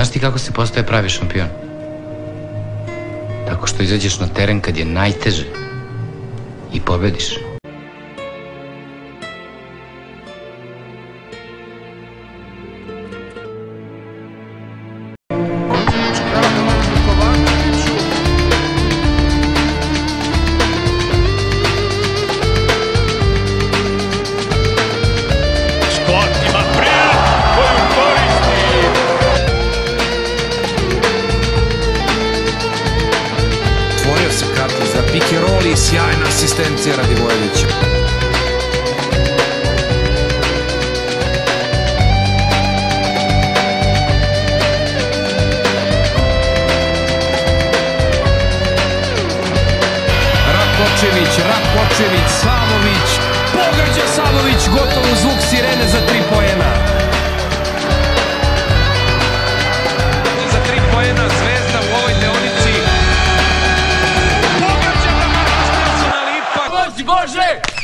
Znaš ti kako se postaje pravi šampion? Tako što izađeš na teren kad je najteže i pobediš. Za pick and roll i sjajna asistencija Radivojevića. Rakočević, Savović, pogađa Savović, gotovo zvuk sirene za 3 poena. Za 3 poena Zvezda u ovoj deonici. Bože!